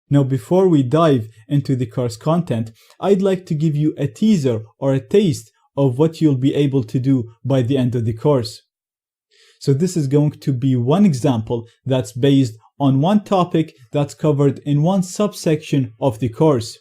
Now, before we dive into the course content, I'd like to give you a teaser or a taste of what you'll be able to do by the end of the course. So this is going to be one example that's based on one topic that's covered in one subsection of the course.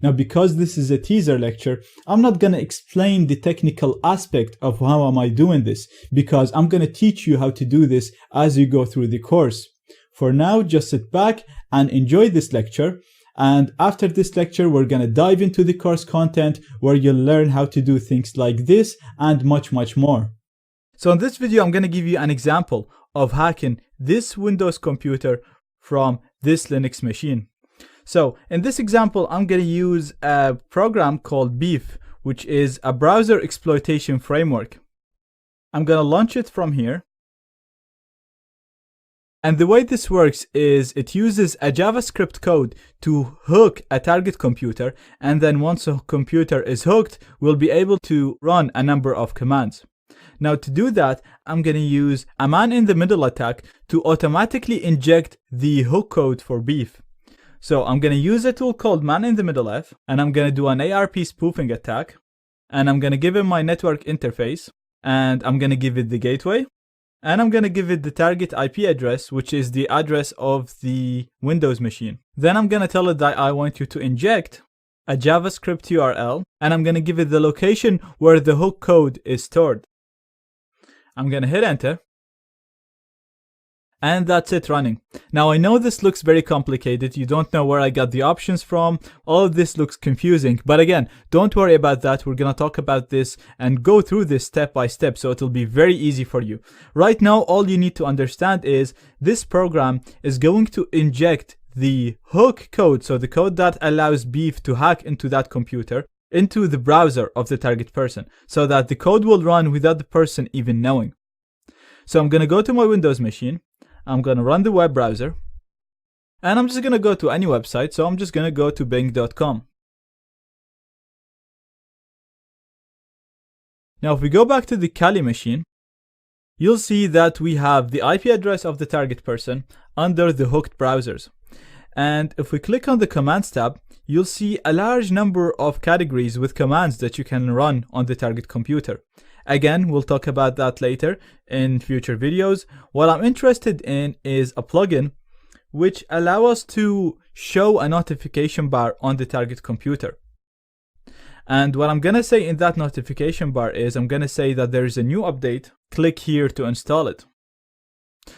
Now, because this is a teaser lecture, I'm not going to explain the technical aspect of how am I doing this, because I'm going to teach you how to do this as you go through the course. For now, just sit back and enjoy this lecture. And after this lecture, we're going to dive into the course content where you'll learn how to do things like this and much, much more. So in this video, I'm going to give you an example of hacking this Windows computer from this Linux machine. So in this example, I'm going to use a program called Beef, which is a browser exploitation framework. I'm going to launch it from here. And the way this works is it uses a JavaScript code to hook a target computer, and then once a computer is hooked, we'll be able to run a number of commands. Now, to do that, I'm going to use a man-in-the-middle attack to automatically inject the hook code for Beef. So I'm going to use a tool called man-in-the-middle-f, and I'm going to do an ARP spoofing attack, and I'm going to give it my network interface, and I'm going to give it the gateway. And I'm going to give it the target IP address, which is the address of the Windows machine. Then I'm going to tell it that I want you to inject a JavaScript URL, and I'm going to give it the location where the hook code is stored. I'm going to hit enter. And that's it running. Now, I know this looks very complicated. You don't know where I got the options from. All of this looks confusing. But again, don't worry about that. We're going to talk about this and go through this step by step, so it'll be very easy for you. Right now, all you need to understand is this program is going to inject the hook code, so the code that allows Beef to hack into that computer, into the browser of the target person, so that the code will run without the person even knowing. So I'm going to go to my Windows machine. I'm going to run the web browser, and I'm just going to go to any website. So I'm just going to go to bing.com. Now, if we go back to the Kali machine, you'll see that we have the IP address of the target person under the hooked browsers. And if we click on the commands tab, you'll see a large number of categories with commands that you can run on the target computer. Again, we'll talk about that later in future videos. What I'm interested in is a plugin which allows us to show a notification bar on the target computer. And what I'm going to say in that notification bar is I'm going to say that there is a new update. Click here to install it.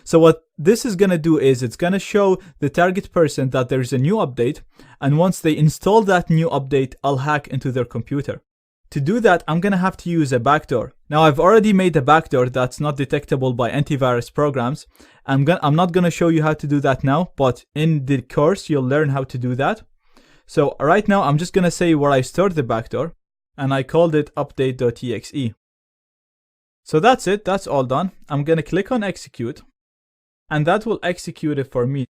So what this is going to do is it's going to show the target person that there is a new update. And once they install that new update, I'll hack into their computer. To do that, I'm going to have to use a backdoor. Now, I've already made a backdoor that's not detectable by antivirus programs. I'm not going to show you how to do that now, but in the course, you'll learn how to do that. So right now, I'm just going to say where I stored the backdoor, and I called it update.exe. So that's it. That's all done. I'm going to click on execute, and that will execute it for me.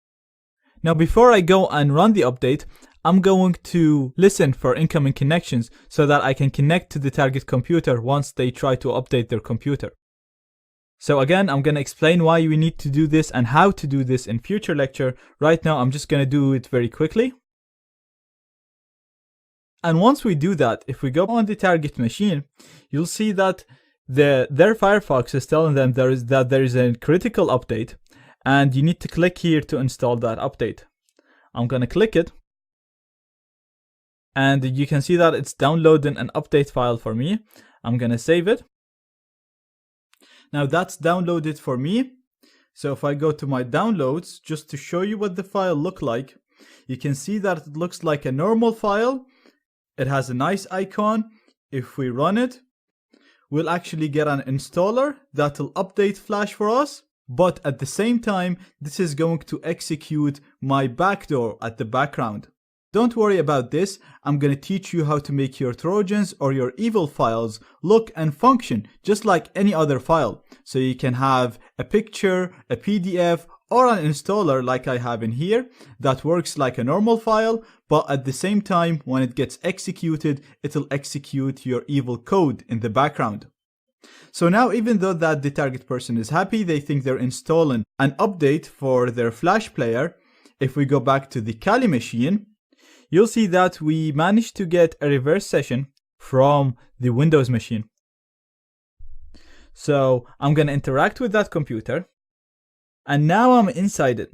Now, before I go and run the update, I'm going to listen for incoming connections so that I can connect to the target computer once they try to update their computer. So again, I'm going to explain why we need to do this and how to do this in future lecture. Right now, I'm just going to do it very quickly. And once we do that, if we go on the target machine, you'll see that their Firefox is telling them there is a critical update, and you need to click here to install that update. I'm going to click it. And you can see that it's downloading an update file for me. I'm going to save it. Now that's downloaded for me. So if I go to my downloads, just to show you what the file looks like, you can see that it looks like a normal file. It has a nice icon. If we run it, we'll actually get an installer that will update Flash for us. But at the same time, this is going to execute my backdoor at the background. Don't worry about this. I'm going to teach you how to make your Trojans or your evil files look and function just like any other file. So you can have a picture, a PDF, or an installer like I have in here that works like a normal file, but at the same time, when it gets executed, it'll execute your evil code in the background. So now, even though that the target person is happy, they think they're installing an update for their Flash player, if we go back to the Kali machine, you'll see that we managed to get a reverse session from the Windows machine. So I'm going to interact with that computer, and now I'm inside it.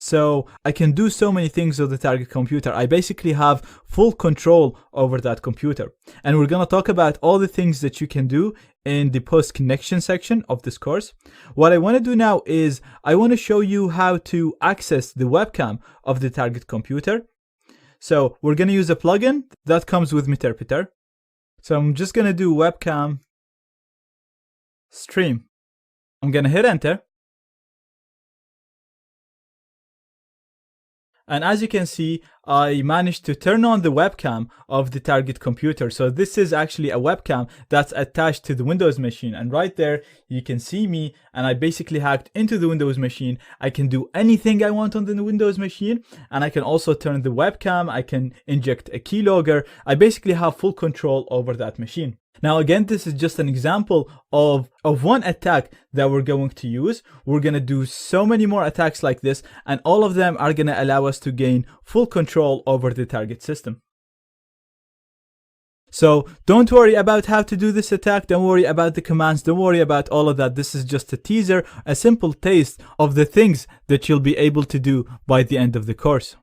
So I can do so many things with the target computer. I basically have full control over that computer. And we're going to talk about all the things that you can do in the post-connection section of this course. What I want to do now is I want to show you how to access the webcam of the target computer. So we're going to use a plugin that comes with Meterpreter. So I'm just going to do webcam stream. I'm going to hit enter. And as you can see, I managed to turn on the webcam of the target computer. So this is actually a webcam that's attached to the Windows machine. And right there, you can see me, and I basically hacked into the Windows machine. I can do anything I want on the Windows machine. And I can also turn the webcam. I can inject a keylogger. I basically have full control over that machine. Now, again, this is just an example of one attack that we're going to use. We're going to do so many more attacks like this, and all of them are going to allow us to gain full control over the target system. So don't worry about how to do this attack. Don't worry about the commands. Don't worry about all of that. This is just a teaser, a simple taste of the things that you'll be able to do by the end of the course.